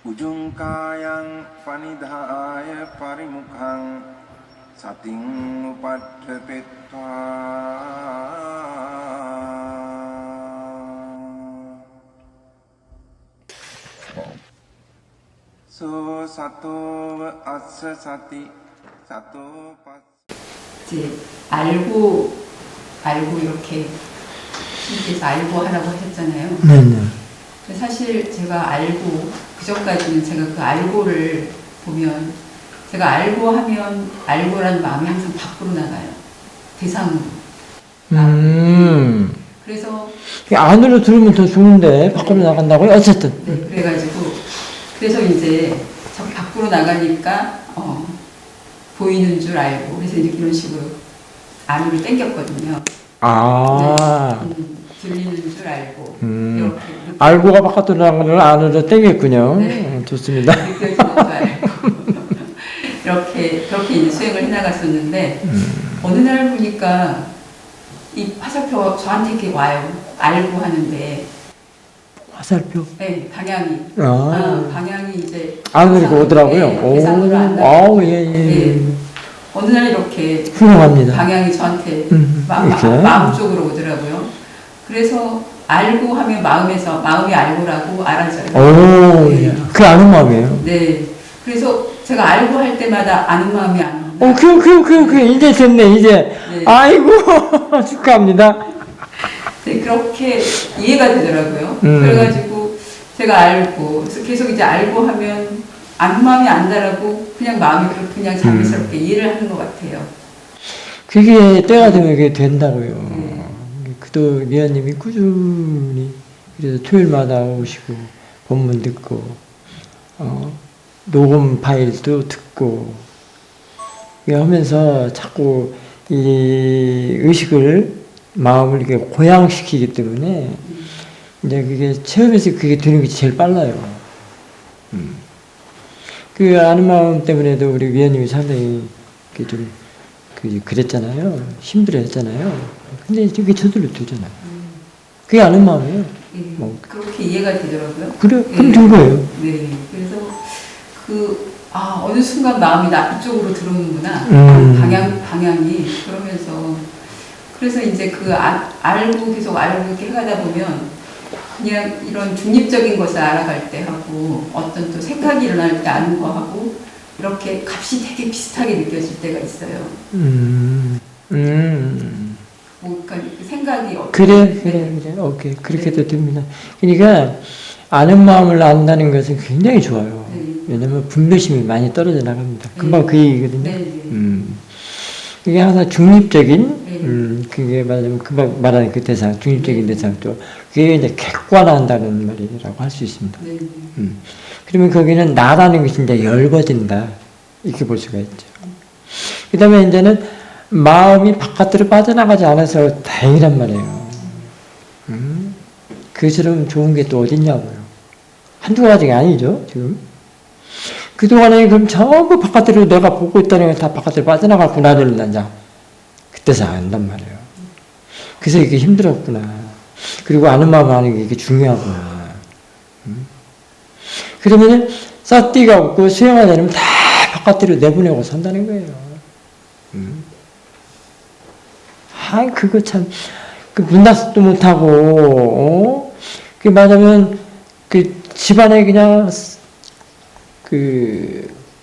උජුංකායං පනිදාය පරිමුඛං සතින් උපට්ඨපෙත්වා සෝ සතෝව අස්ස සති සතෝ පස්ස. 이제 알고 이렇게 신께서 알고 하라고 했잖아요. 네네. 사실 제가 알고 그 전까지는 제가 그 알고를 보면 제가 알고 하면 알고라는 마음이 항상 밖으로 나가요. 대상으로. 그래서 안으로 들으면 더 좋은데 밖으로 나간다고요? 어쨌든. 네, 그래가지고 그래서 이제 저 밖으로 나가니까 보이는 줄 알고 그래서 이렇게 이런 식으로 안으로 당겼거든요. 아. 네, 들리는 줄 알고 이렇게 알고가 바깥으로 나가는 걸 안으로 당겼군요. 네. 좋습니다. 느껴지는 줄 알고 이렇게 그렇게 이제 수행을 해나갔었는데 어느 날 보니까 이 화살표가 저한테 이렇게 와요. 알고 하는데 화살표? 네, 방향이 방향이 이제 안으로 오더라고요. 네, 계산으로 안 나요. 아우, 예. 네. 어느 날 이렇게 훌륭합니다. 방향이 저한테 이렇게. 마음 쪽으로 오더라고요. 그래서 알고 하면 마음이 알고라고 알아져요. 오, 네. 예. 그게 아는 마음이에요. 네. 그래서 제가 알고 할 때마다 아는 마음이 안 나요. 이제 됐네, 이제. 네. 아이고, 축하합니다. 네, 그렇게 이해가 되더라고요. 그래가지고 제가 알고, 그래서 계속 이제 알고 하면 아는 마음이 안다라고 그냥 마음이 그냥 자연스럽게 이해를 하는 것 같아요. 그게 때가 되면 그게 된다고요. 그도 미아님이 꾸준히 그래서 토요일마다 오시고 본문 듣고 녹음 파일도 듣고 하면서 자꾸 이 의식을 마음을 이렇게 고양시키기 때문에 이제 그게 체험에서 그게 되는 게 제일 빨라요. 그 아는 마음 때문에도 우리 위원님이 상당히 좀 그랬잖아요. 힘들어했잖아요. 근데 이게 저절로 되잖아요. 그게 아는 마음이에요. 네, 뭐. 그렇게 이해가 되더라고요. 그래, 그럼 된 거예요. 네, 그래서 어느 순간 마음이 이쪽으로 들어오는구나. 방향이 그러면서 그래서 이제 알고 계속 알고 이렇게 해가다 보면 그냥 이런 중립적인 것을 알아갈 때 하고 어떤 또 생각이 일어날 때 아는 거 하고 이렇게 값이 되게 비슷하게 느껴질 때가 있어요. 뭐 그러니까 생각이 그래. 오케이. 그렇게도 됩니다. 그러니까 아는 마음을 안다는 것은 굉장히 좋아요. 네. 왜냐면 분별심이 많이 떨어져 나갑니다. 금방 그 얘기거든요. 네. 이게 항상 중립적인, 그게 말하자면 금방 말하는 그 대상, 중립적인 대상도 그게 이제 객관화한다는 말이라고 할 수 있습니다. 네. 그러면 거기는 나라는 것이 이제 열거진다. 이렇게 볼 수가 있죠. 그 다음에 이제는 마음이 바깥으로 빠져나가지 않아서 다행이란 말이에요. 그처럼 좋은 게 또 어딨냐고요. 한두 가지가 아니죠, 지금. 그동안에 그럼 전부 바깥으로 내가 보고 있다는 게 다 바깥으로 빠져나갔구나를 난자 그때서 안단 말이에요. 그래서 이게 힘들었구나. 그리고 아는 마음 아는 게 이게 중요하구나. 그러면은 싹띠가 없고 수행하다 보면 다 바깥으로 내보내고 산다는 거예요. 그거 참, 문답도 못하고, 말하면, 집안에 그냥,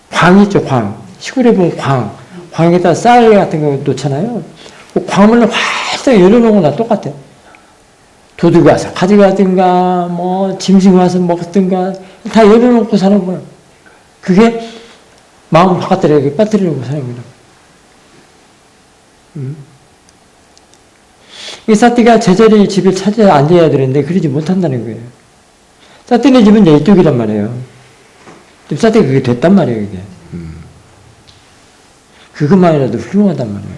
광 있죠, 광. 시골에 보면 광에다 쌀 같은 거 놓잖아요. 그 광물을 활짝 열어놓은 거나 똑같아. 도둑 와서 가져가든가, 짐승 와서 먹든가, 다 열어놓고 사는 거예요. 그게 마음 바깥으로 이렇게 빠뜨리려고 사는 거예요. 이 사띠가 제자리 집을 찾아 앉아야 되는데 그러지 못한다는 거예요. 사띠네 집은 이제 이쪽이란 말이에요. 지금 사띠가 그게 됐단 말이에요, 이게. 그것만이라도 훌륭하단 말이에요.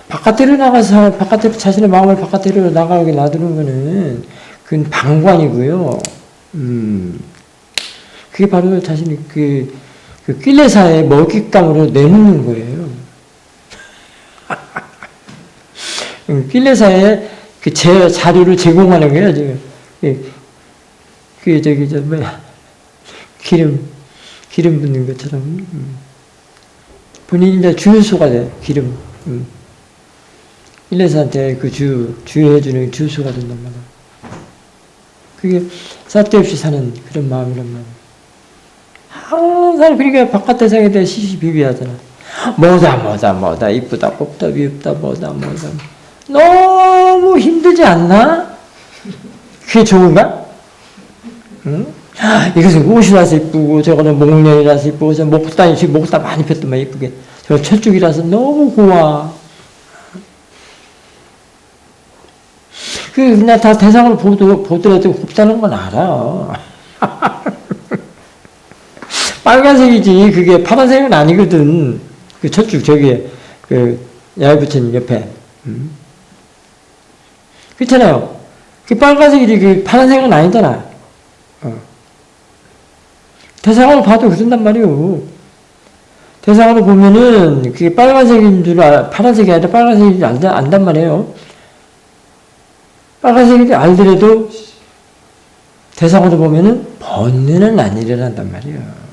바깥으로 나가서, 자신의 마음을 바깥으로 나가게 놔두는 거는, 그건 방관이고요. 그게 바로 자신이 낄레사의 먹잇감으로 내놓는 거예요. 낄레사의 자료를 제공하는 거예요, 지금. 그 저기 저 뭐야 기름 붓는 것처럼 본인이 이제 주유소가 돼 기름. 일레사한테 그 주유해주는 주유소가 된단 말이야. 그게 쌀데없이 사는 그런 마음이란 말이야. 항상 그러니까 바깥 세상에 대해 시시비비하잖아. 뭐다 이쁘다 곱다 미흡다 뭐다 너무 힘들지 않나? 그게 좋은가? 응? 이것은 옷이라서 이쁘고 저거는 목련이라서 이쁘고 저 목단 지금 목단 많이 폈더만 이쁘게 저 철쭉이라서 너무 고와. 그냥 다 대상으로 보더라도 곱다는 건 알아. 빨간색이지 그게 파란색은 아니거든. 그 철쭉 저기에 그 야외부처님 옆에 그렇잖아요. 그 빨간색이지 그 파란색은 아니잖아. 대상으로 봐도 그런단 말이에요. 대상으로 보면은 그게 빨간색인 줄 파란색이 아니라 빨간색인 줄 안단 말이에요. 빨간색인지 알더라도 대상으로 보면은 번뇌는 안 일어난단 말이에요.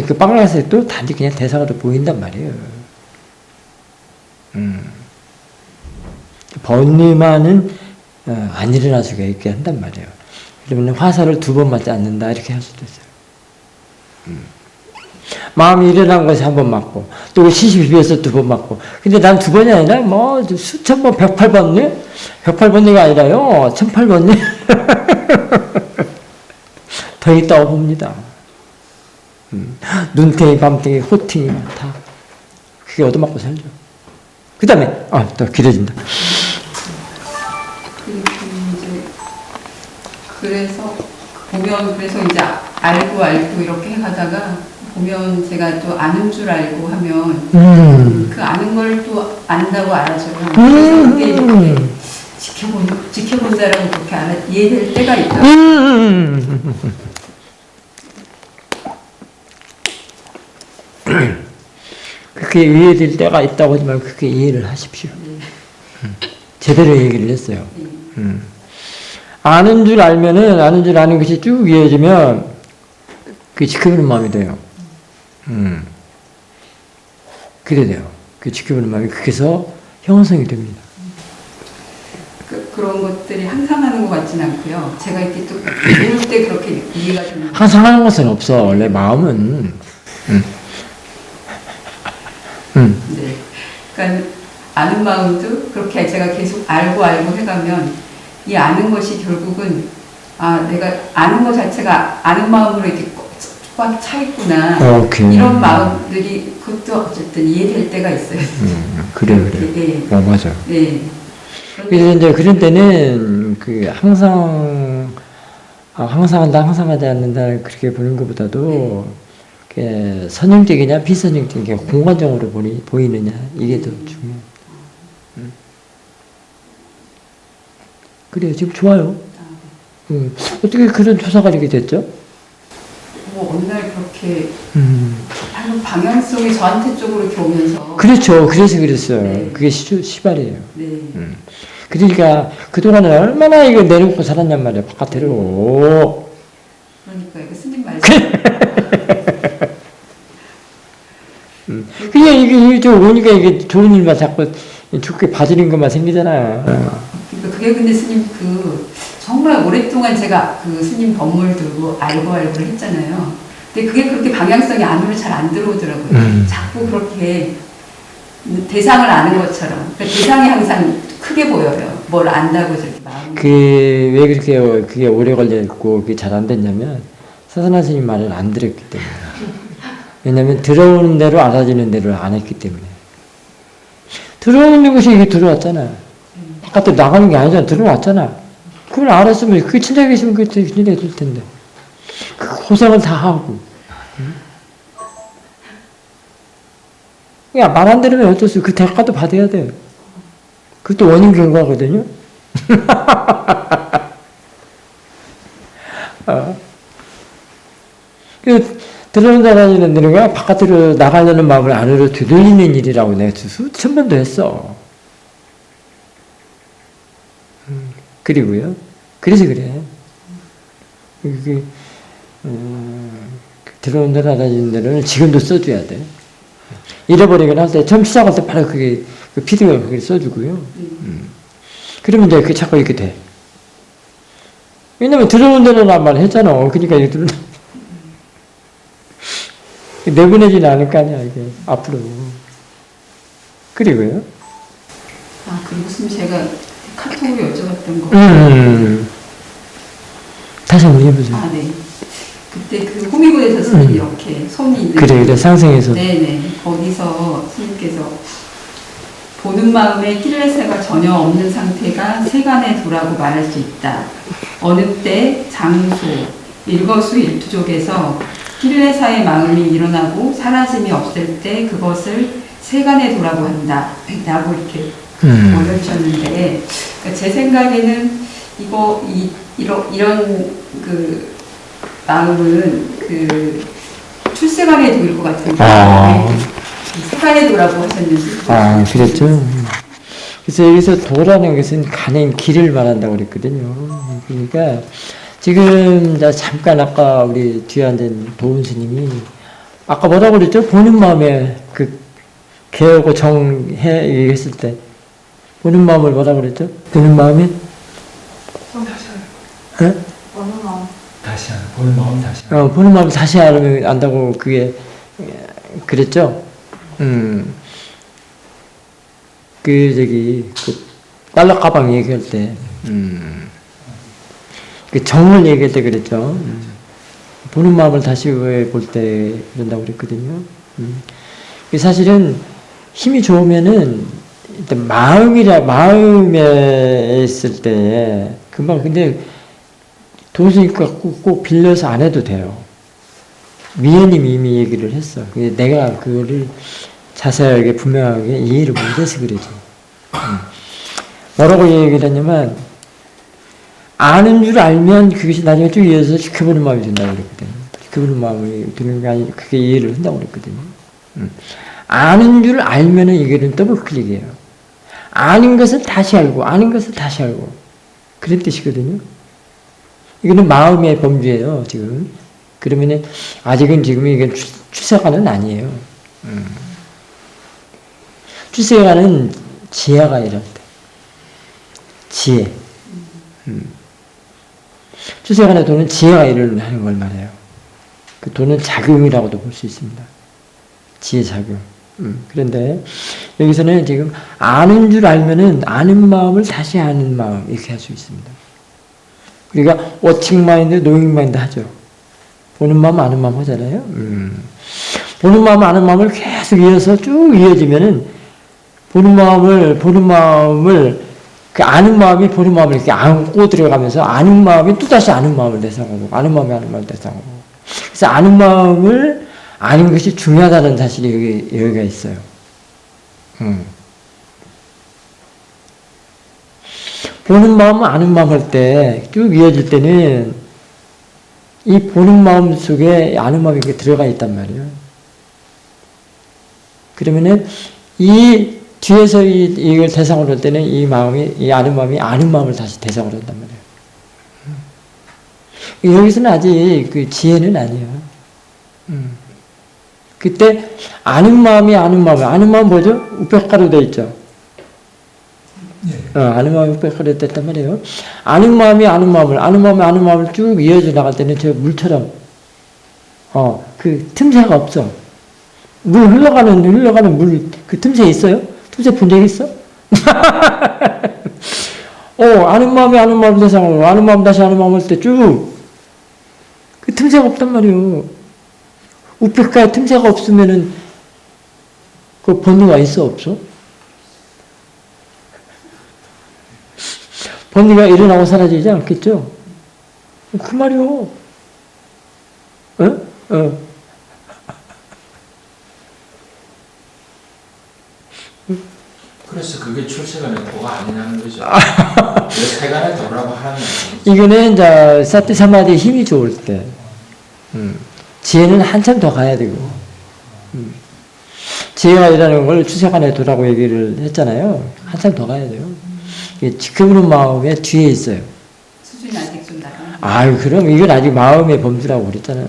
그 빨간색도 단지 그냥 대상으로 보인단 말이에요. 번뇌만은 안 일어날 수가 있게 한단 말이에요. 그러면 화살을 2번 맞지 않는다 이렇게 할 수도 있어요. 마음이 일어난 것이 1번 맞고 또 시시비비해서 2번 맞고 근데 난 2번이 아니라 뭐 수천 번 108번뇌? 108번뇌가 아니라요 1008번뇌? 더 있다고 봅니다. 눈탱이 밤탱이 호탱이 다 그게 얻어맞고 살죠. 그 다음에 또 길어진다. 그래서 보면 그래서 이제 알고 이렇게 해가다가 보면 제가 또 아는 줄 알고 하면 그 아는 걸 또 안다고 알아줘요. 그래서 그게 이렇게 지켜본다라고 그렇게 이해될 때가 있다. 그렇게 이해될 때가 있다고 하지만 그렇게 이해를 하십시오. 제대로 얘기를 했어요. 아는 줄 아는 것이 쭉 이어지면 그게 지켜보는 마음이 돼요. 그래 돼요. 그 지켜보는 마음이 그래서 형성이 됩니다. 그런 것들이 항상 하는 것 같지는 않고요. 제가 이렇게 또 배울 때 그렇게 이해가 되는 항상 하는 것은 없어. 원래 마음은. 네. 그러니까 아는 마음도 그렇게 제가 계속 알고 해가면 이 아는 것이 결국은 내가 아는 것 자체가 아는 마음으로 이렇게 꽉 차 있구나. 오케이. 이런 마음들이 그것도 어쨌든 이해될 때가 있어요. 그래. 네. 맞아. 네. 그래서 이제 그런 때는 그 항상 한다, 항상 하지 않는다 그렇게 보는 것보다도 선형적이냐 비선형적이냐 공간적으로 보이느냐 이게 더 중요해요. 그래요. 지금 좋아요. 어떻게 그런 조사가 이렇게 됐죠? 어느 날 그렇게 하는 방향성이 저한테 쪽으로 이렇게 오면서 그렇죠. 그래서 그랬어요. 네. 그게 시발이에요. 네. 그러니까 그동안은 얼마나 이거 내놓고 살았냔 말이야. 바깥으로. 그러니까 이거 스님 말씀. 그냥 이게 오니까 이게 좋은 일만 자꾸 좋게 봐주는 것만 생기잖아요. 그러니까 그게 근데 스님 정말 오랫동안 제가 그 스님 법물 들고 알고를 했잖아요. 근데 그게 그렇게 방향성이 안으로 잘 안 들어오더라고요. 자꾸 그렇게 대상을 아는 것처럼. 그러니까 대상이 항상 크게 보여요. 뭘 안다고 저렇게 마음이. 왜 그렇게 그게 오래 걸렸고 그게 잘 안 됐냐면 사선한 스님 말을 안 들었기 때문에. 왜냐면 들어오는 대로 알아지는 대로 안 했기 때문에. 들어오는 것이 이게 들어왔잖아. 바깥으로 나가는 게 아니잖아. 들어왔잖아. 그걸 알았으면 그게 친척이 있으면 그게 그냥 해줄 텐데. 그 고생을 다 하고. 야, 말 안 들으면 어쩔 수 없어. 그 대가도 받아야 돼. 그것도 원인 경과거든요. 들어온다는 데는 바깥으로 나가려는 마음을 안으로 되돌리는 일이라고 내가 수천 번도 했어. 그리고요. 그래서 그래. 들어온 대로 알아진 대로는 지금도 써줘야 돼. 잃어버리거나 할 때, 처음 시작할 때 바로 그게, 그 피드가 그게 써주고요. 그러면 이제 그게 자꾸 이렇게 돼. 왜냐면 들어온 대로는 한 말 했잖아. 그러니까 이게 들어온 내보내지는 않을 거 아니야, 이게. 앞으로. 그리고요. 아, 그리고 지금 제가 카톡으로 여쭤봤던 거. 다시 한번 해보세요. 아, 네. 그때 그 호미곶에서 스님이 이렇게 손이 있는. 그래, 상승해서. 네네. 거기서 스님께서 보는 마음에 힐레세가 전혀 없는 상태가 세간에 도라고 말할 수 있다. 어느 때, 장소, 일거수일투족에서 힐레사의 마음이 일어나고 사라짐이 없을 때 그것을 세간에 도라고 한다. 라고 이렇게 올려주셨는데, 그러니까 제 생각에는 이런 그 마음은 그 출세간의 도일 것 같은데, 세간의 도라고 하셨는지. 아, 그랬죠. 그래서 여기서 도라는 것은 가는 길을 말한다고 그랬거든요. 그러니까 지금 잠깐 아까 우리 뒤에 앉은 도훈 스님이 아까 뭐라고 그랬죠? 보는 마음에 그 개하고 정해 얘기했을 때 보는 마음을 뭐라고 그랬죠? 보는 마음에 보는 마음. 다시 하는, 보는 마음 다시 보는 마음을 다시 알면 안다고 그게 그랬죠? 그 달러 가방 얘기할 때, 그 정을 얘기할 때 그랬죠. 보는 마음을 다시 볼 때 그런다고 그랬거든요. 사실은 힘이 좋으면은, 일단 마음에 있을 때, 금방, 근데 도수니까 꼭 빌려서 안 해도 돼요. 미연님이 이미 얘기를 했어. 내가 그거를 자세하게 분명하게 이해를 못해서 그러지. 뭐라고 얘기를 했냐면, 아는 줄 알면 그것이 나중에 쭉 이어서 지켜보는 마음이 든다고 그랬거든요. 지켜보는 마음이 드는 게 아니고 그게 이해를 한다고 그랬거든요. 아는 줄 알면은 이게는 더블 클릭이에요. 아는 것을 다시 알고, 아는 것을 다시 알고. 그런 뜻이거든요. 이거는 마음의 범주예요, 지금. 그러면은, 아직은 지금 이게 출세가는 아니에요. 출세가는 지혜가 이럴 때. 지혜. 출세간의 도는 지혜가 일을 하는 걸 말해요. 그 도는 작용이라고도 볼 수 있습니다. 지혜 작용. 그런데 여기서는 지금 아는 줄 알면은 아는 마음을 다시 아는 마음 이렇게 할 수 있습니다. 우리가 워칭 마인드, 노잉 마인드 하죠. 보는 마음, 아는 마음 하잖아요. 보는 마음, 아는 마음을 계속 이어서 쭉 이어지면은 보는 마음을 그 아는 마음이 보는 마음을 이렇게 안고 들어가면서 아는 마음이 또다시 아는 마음을 대상하고 아는 마음이 아는 마음을 대상하고 그래서 아는 마음을 아는 것이 중요하다는 사실이 여기가 있어요. 보는 마음, 아는 마음 할 때 쭉 이어질 때는 이 보는 마음 속에 아는 마음이 이렇게 들어가 있단 말이에요. 그러면은 이 뒤에서 이걸 대상으로 할 때는 이 마음이, 이 아는 마음을 다시 대상으로 한단 말이에요. 여기서는 아직 그 지혜는 아니에요. 그때 아는 마음 뭐죠? 우백가로 되어 있죠? 아는 마음이 우백가로 됐단 말이에요. 아는 마음이 아는 마음을 쭉 이어져 나갈 때는 저 물처럼, 그 틈새가 없어. 물 흘러가는 물, 그 틈새 있어요? 틈새 본 적 있어? 아는 마음이 아는 마음을 대상으로, 아는 마음 다시 아는 마음 할 때 쭉, 그 틈새가 없단 말이에요. 우백가에 틈새가 없으면은, 그 번뇌가 있어, 없어? 번뇌가 일어나고 사라지지 않겠죠? 그 말이요. 그래서 그게 출세간의 도가 아니라는 거죠. 왜 세간의 도라고 하는 이거는 이제 사티 사마디의 힘이 좋을 때, 지혜는 한참 더 가야 되고, 지혜가 일하는 걸 출세간의 도라고 얘기를 했잖아요. 한참 더 가야 돼요. 지켜보는 마음의 뒤에 있어요. 수준이 안 아유, 그럼 이건 아직 마음의 범주라고 그랬잖아요.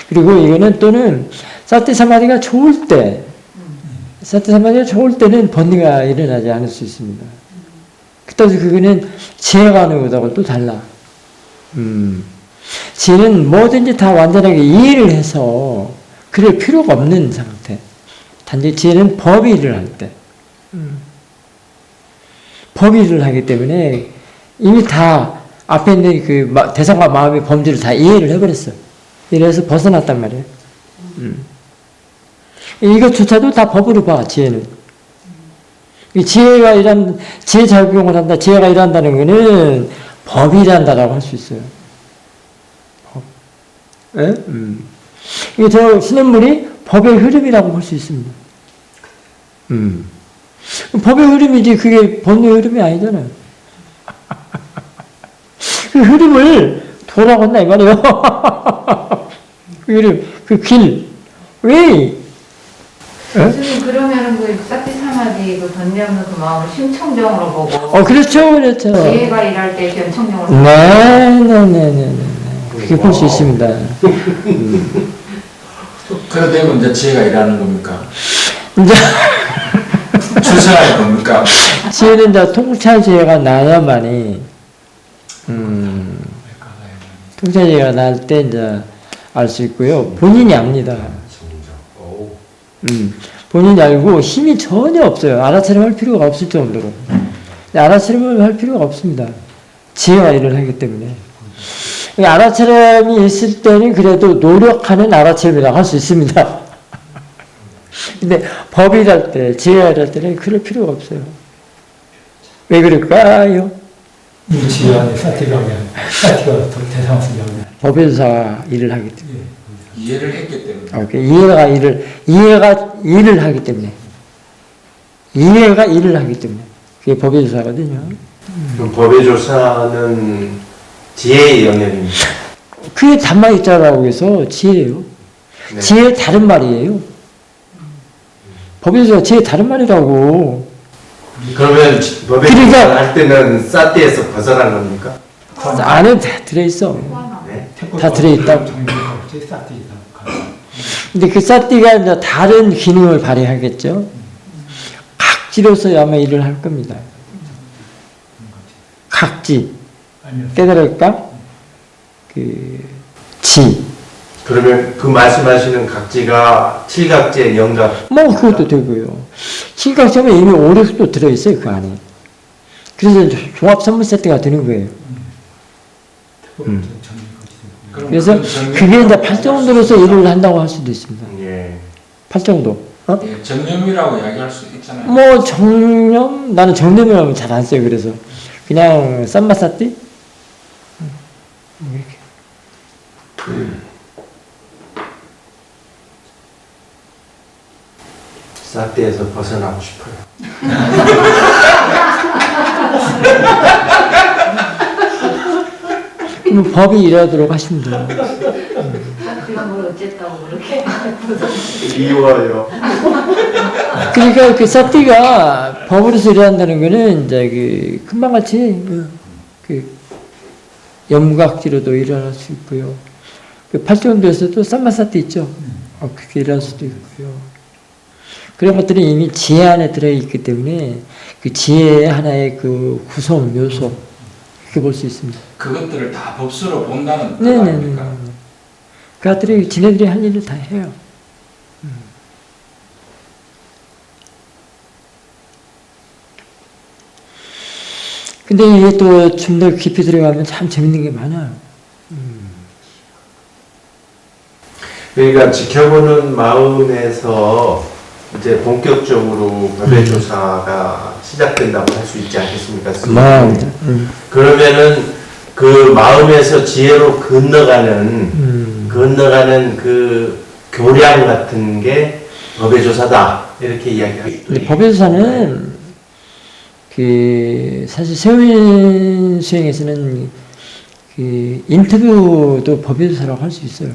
그리고 이거는 또는 사티 사마디가 좋을 때, 사티 사마디가 좋을 때는 번뇌가 일어나지 않을 수 있습니다. 그때도 그거는 지혜가 하는 것하고 또 달라. 지혜는 뭐든지 다 완전하게 이해를 해서 그럴 필요가 없는 상태. 단지 지혜는 법이 일을 할 때. 법이 일을 하기 때문에 이미 다 앞에 있는 그 대상과 마음의 범주를 다 이해를 해버렸어. 이래서 벗어났단 말이에요. 이것조차도 다 법으로 봐, 지혜는. 이 지혜가 지혜 작용을 한다, 지혜가 일한다는 것은 법이 일한다라고 할 수 있어요. 법. 예? 이게 저 신현물이 법의 흐름이라고 볼 수 있습니다. 법의 흐름이지, 그게 번뇌의 흐름이 아니잖아요. 그 흐름을 돌아간다, 이 말이에요. 그 흐름, 그 길, 왜? 교수님 그러면은 그 사티 사마디 그 번뇌 없는 그 마음을 심청정으로 보고 그렇죠, 그렇죠. 지혜가 일할 때 견청정으로 보고 네. 그렇게 볼 수 있습니다. 그래 되면 이제 지혜가 일하는 겁니까? 이제 출생하는 겁니까? 지혜는 이제 통찰 지혜가 나야만이, 통찰 지혜가 날 때 이제 알 수 있고요. 본인이 압니다. 본인이 알고 힘이 전혀 없어요. 알아차림할 필요가 없을 정도로. 알아차림을 할 필요가 없습니다. 지혜가 일을 하기 때문에. 알아차림이 있을 때는 그래도 노력하는 알아차림이라고 할 수 있습니다. 근데 법이 일할 때, 지혜가 일할 때는 그럴 필요가 없어요. 왜 그럴까요? 지혜 안에 사티가 대상을 쓰면 법에서 일을 하기 때문에. 이해를 했기 때문에. 이해가 일을 하기 때문에. 이해가 일을 하기 때문에. 그게 법의 조사거든요. 그럼 법의 조사는 지혜의 영역입니다. 그게 담마입자라고 해서 지혜예요. 네. 지혜의 다른 말이에요. 법의 조사가 지혜의 다른 말이라고. 그러면 법의 그러니까- 조사를 할 때는 사티에서 벗어난 겁니까? 안에 다 들어있어. 네. 다 들어있다고. 사티 근데 그 사띠가 이제 다른 기능을 발휘하겠죠. 각지로서 아마 일을 할 겁니다. 각지. 깨달을까? 지. 그러면 그 말씀하시는 각지가 칠각지, 영각. 그것도 되고요. 칠각점에 이미 오력도 들어있어요, 그 안에. 그래서 종합 선물 세트가 되는 거예요. 그래서 그게 이제 팔정도로서 일을 한다고 할 수도 있습니다. 예. 팔정도. 예, 정념이라고 이야기할 수 있잖아요. 정념? 나는 정념이라고 잘 안 써요, 그래서. 그냥 쌈마사띠? 이렇게. 사티에서 벗어나고 싶어요. 그럼 법이 일하도록 하시면 돼요. 사티가 뭘 어쨌다고 그렇게 미워요. 그러니까 그 사띠가 법으로서 일한다는 거는 이제 금방같이 염각지로도 일어날 수 있고요. 그 팔정도에서도 쌈마사띠 있죠. 그렇게 일할 수도 있고요. 그런 것들이 이미 지혜 안에 들어있기 때문에 그 지혜의 하나의 그 구성 요소 그렇게 볼 수 있습니다. 그것들을 다 법수로 본다는 뜻 네네네. 아닙니까? 그것들이 지네들이 할 일을 다 해요. 근데 이게 또 좀 더 깊이 들어가면 참 재밌는 게 많아요. 그러니까 지켜보는 마음에서 이제 본격적으로 법의 조사가 시작된다고 할 수 있지 않겠습니까? 그러면은 그 마음에서 지혜로 건너가는 그 교량 같은 게 법의 조사다 이렇게 이야기하죠. 법의 조사는 사실 세운 수행에서는 인터뷰도 법의 조사라고 할 수 있어요.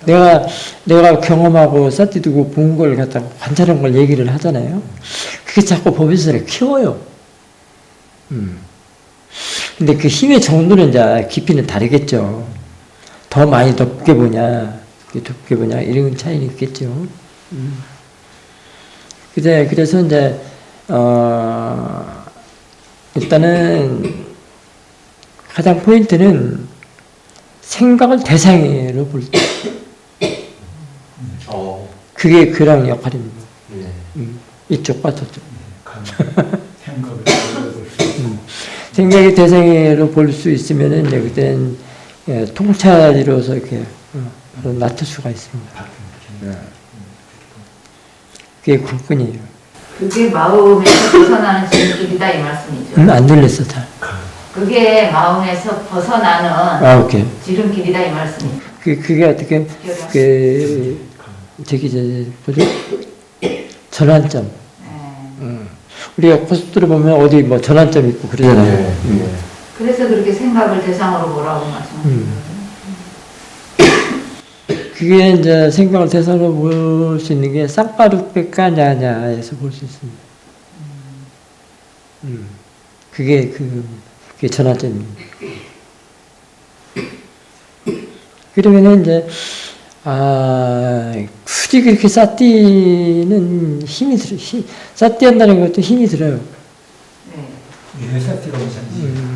내가 경험하고 사티 두고 본 걸 갖다가 관찰한 걸 얘기를 하잖아요. 그게 자꾸 법의 조사를 키워요. 근데 그 힘의 정도는 이제 깊이는 다르겠죠. 더 많이 덮게 보냐, 덮게 보냐, 이런 차이는 있겠죠. 그래서 이제, 일단은 가장 포인트는 생각을 대상으로 볼 때. 그게 그랑 역할입니다. 네. 이쪽과 저쪽. 생각을 생각의 대상으로 볼 수 있으면은 이제 그때는 통찰이로서 이렇게 바로 낮출 수가 있습니다. 그게 관건이에요. 그게 마음에서 벗어나는 지름길이다 이 말씀이죠. 안 들렸어 잘. 그게 마음에서 벗어나는 아 오케이. 지름길이다 이 말씀이죠. 그게 어떻게 저기 뭐죠? 전환점. 우리가 고속도로 보면 어디 뭐 전환점 있고 그러잖아요. 그래서 그렇게 생각을 대상으로 보라고 말씀하셨거든요. 그게 이제 생각을 대상으로 볼 수 있는 게 쌍바룩백가 냐냐에서 볼 수 있습니다. 그게 전환점입니다. 그러면은 이제 굳이 그렇게 싸띠는 힘이 들어. 싸띠 한다는 것도 힘이 들어요. 네. 왜 사티가 없는지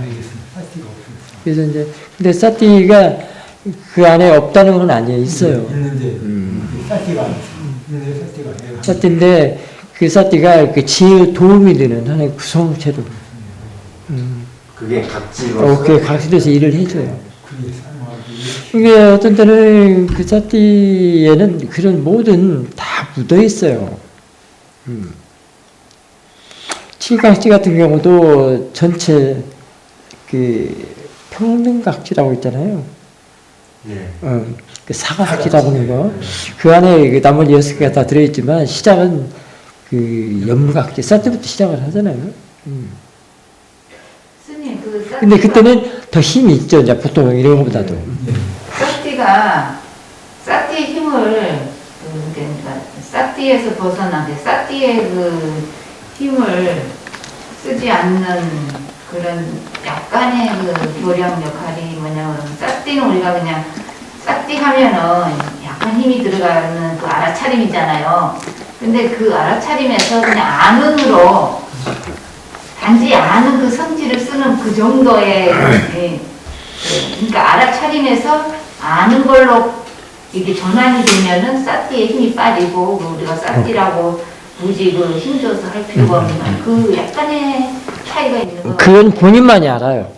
알겠습니다. 사티가 없어요. 그래서 이제 근데 싸띠가 그 안에 없다는 건 아니에요. 있어요. 있는데 사티가 안 있어요. 있는데 사티가 해요. 싸띠인데 그 싸띠가 그 지혜에 도움이 되는 하나의 구성체로. 그게 각지로서 그 각시돼서 일을 해줘요. 그게 사용하기 이게 어떤 때는 그 싸띠에는 그런 모든 다 묻어 있어요. 칠각지 같은 경우도 전체 그 평등각지라고 있잖아요. 네. 그 사각지라고 하는 거. 그 안에 그 나머지 6개가 다 들어있지만 시작은 그 연무각지, 싸띠부터 시작을 하잖아요. 스님 그 근데 그때는 더 힘이 있죠. 이제 보통 이런 것보다도. 싸띠의 힘을 그러니까 싸띠에서 벗어나게 싸띠의 그 힘을 쓰지 않는 그런 약간의 그 교량 역할이 뭐냐면 싸띠는 우리가 그냥 싸띠 하면은 약간 힘이 들어가는 그 알아차림이잖아요. 근데 그 알아차림에서 그냥 안은으로 단지 아는 그 성질을 쓰는 그 정도의 그러니까 알아차림에서 아는 걸로 이게 전환이 되면은 싸띠의 힘이 빠지고 우리가 싸띠라고 굳이 그 힘줘서 할 필요가 없는 그 약간의 차이가 있는 거. 그건 본인만이 알아요.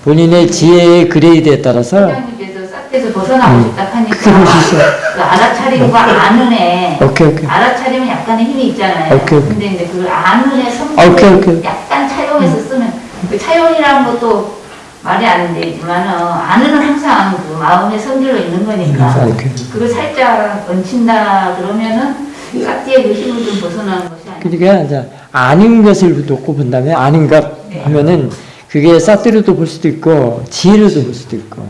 본인의 지혜의 그레이드에 따라서 회장님께서 싸띠에서 벗어나고 싶다 하니까 그럴 수 있어요. 그 알아차림과 아는 애 오케이. 알아차림은 약간의 힘이 있잖아요. 오케이. 근데 이제 그 아는 애 성질을 오케이. 약간 차용해서 쓰면 그 차용이라는 것도 말이 안 되지만은 아는은 항상 그 마음의 성질로 있는 거니까 오케이. 그걸 살짝 얹힌다 그러면은 싸띠의 그 힘을 좀 벗어나는 것이 아니에요. 그러니까 이제 아는 것을 놓고 본다면 아는 것 하면은 그게 싸띠로도 볼 수도 있고 지혜로도 볼 수도 있고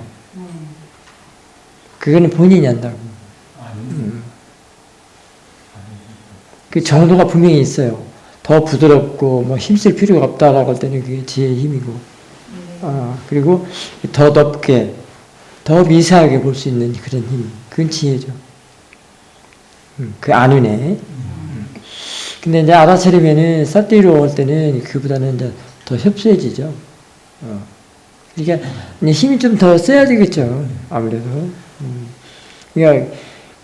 그거는 본인이 한다고. 그 정도가 분명히 있어요. 더 부드럽고 뭐 힘쓸 필요가 없다라고 할 때는 그게 지혜의 힘이고, 그리고 더 넓게, 더 미세하게 볼 수 있는 그런 힘, 그건 지혜죠. 그 아는 애. 근데 이제 알아차리면은 싸띠로 할 때는 그보다는 이제 더 협소해지죠. 그러니까 힘이 좀 더 세야 되겠죠. 아무래도. 그러니까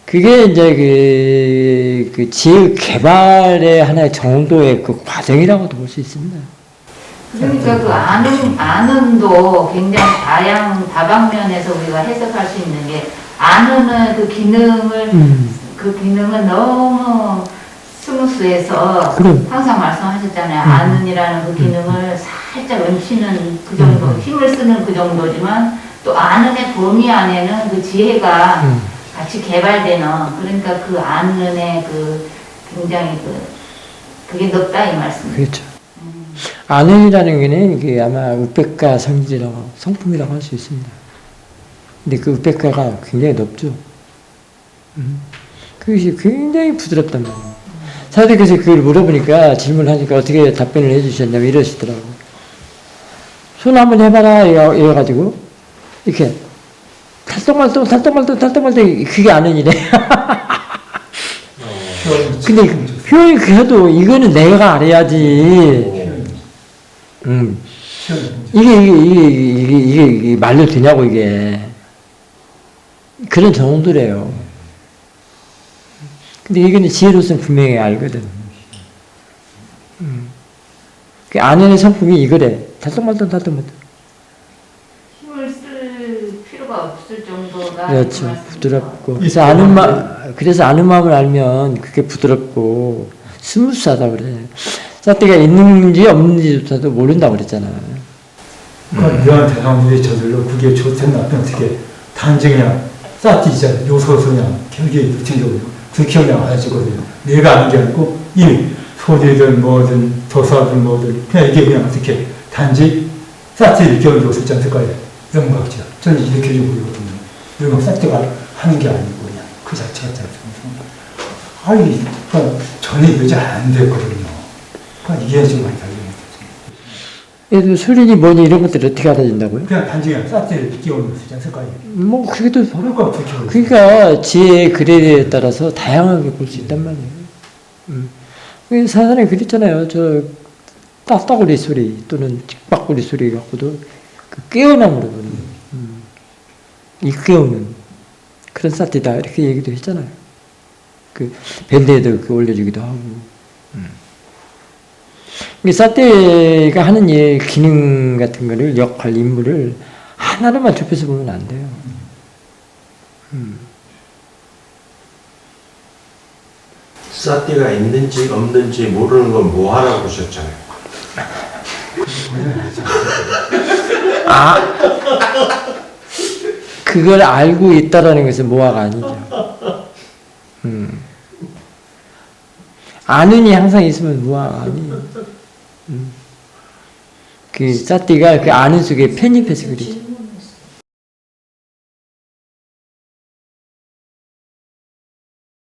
그게 이제 그 지혜 개발의 하나의 정도의 그 과정이라고도 볼 수 있습니다. 그러니까 그 아는도 굉장히 다방면에서 우리가 해석할 수 있는 게 아는은 그 기능은 너무 스무스해서 그럼. 항상 말씀하셨잖아요. 아는이라는 그 기능을 살짝 얹히는 그 정도, 힘을 쓰는 그 정도지만 또 아는의 범위 안에는 그 지혜가 같이 개발되는 그러니까 그 아는의 그 굉장히 그게 넓다 이 말씀이에요. 그렇죠. 아는이라는 게는 그 아마 우백가 성질이라고 성품이라고 할 수 있습니다. 근데 그 우백가가 굉장히 높죠. 그것이 굉장히 부드럽단 말이에요. 사람들께서 그걸 물어보니까 질문하니까 어떻게 답변을 해주셨냐면 이러시더라고. 손 한번 해봐라 이래가지고 이렇게 탈떡말떡 그게 아는 이래. 근데 표현이 그래도 이거는 내가 알아야지. 이게 말로 되냐고 이게. 그런 정도래요. 근데 이거는 지혜로서는 분명히 알거든. 그 아내의 성품이 이거래. 탈떡말떡. 힘을 쓸 필요가 없을 정도가. 그렇죠. 부드럽고. 그래서 아는 마음을 알면 그게 부드럽고 스무스하다 그래. 사태가 있는지 없는지조차도 모른다고 그랬잖아. 그러니까 이러한 대상들이 저절로 그게 좋든 나쁜 어떻게 단지 그냥 사티잖아요. 요소서 그냥 경기에 구체적으로 그렇게 그냥 알아주거든요. 내가 아는 게 아니고 이미 소리든 뭐든 도사든 뭐든 그냥 이게 그냥 어떻게 단지 사티를 끼워주고 있지 않을까요? 이런 거 같죠. 저는 이렇게 좀 보이거든요. 이런 거 사티가 하는 게 아니고 그냥 그 자체가 아니 그러니까 전혀 이러지 안 됐거든요. 그러니까 이게 좀 많이 달라요. 얘도 수린이 뭐니 이런 것들을 어떻게 알아준다고요? 그냥 단지 그냥 사티를 끼워주고 있지 않을까요? 뭐 그게 또 그러니까 그렇게 그러니까 지혜의 글에 따라서 다양하게 볼 수 있단 말이에요. 사전에 그랬잖아요. 저 따따구리 소리 또는 직박구리 소리 갖고도 그 깨어남으로 보는 이 깨우는 그런 사티다 이렇게 얘기도 했잖아요. 그 밴드에도 그 올려주기도 하고. 사태가 하는 일 기능 같은 거를 역할 임무를 하나로만 좁혀서 보면 안 돼요. 사띠가 있는지 없는지 모르는 건 뭐 하라고 하셨잖아요. 그걸 알고 있다라는 것은 모아가 아니죠. 아는이 항상 있으면 모아가 아니에요. 그 사띠가 그 아는 속에 편입해서 그러지.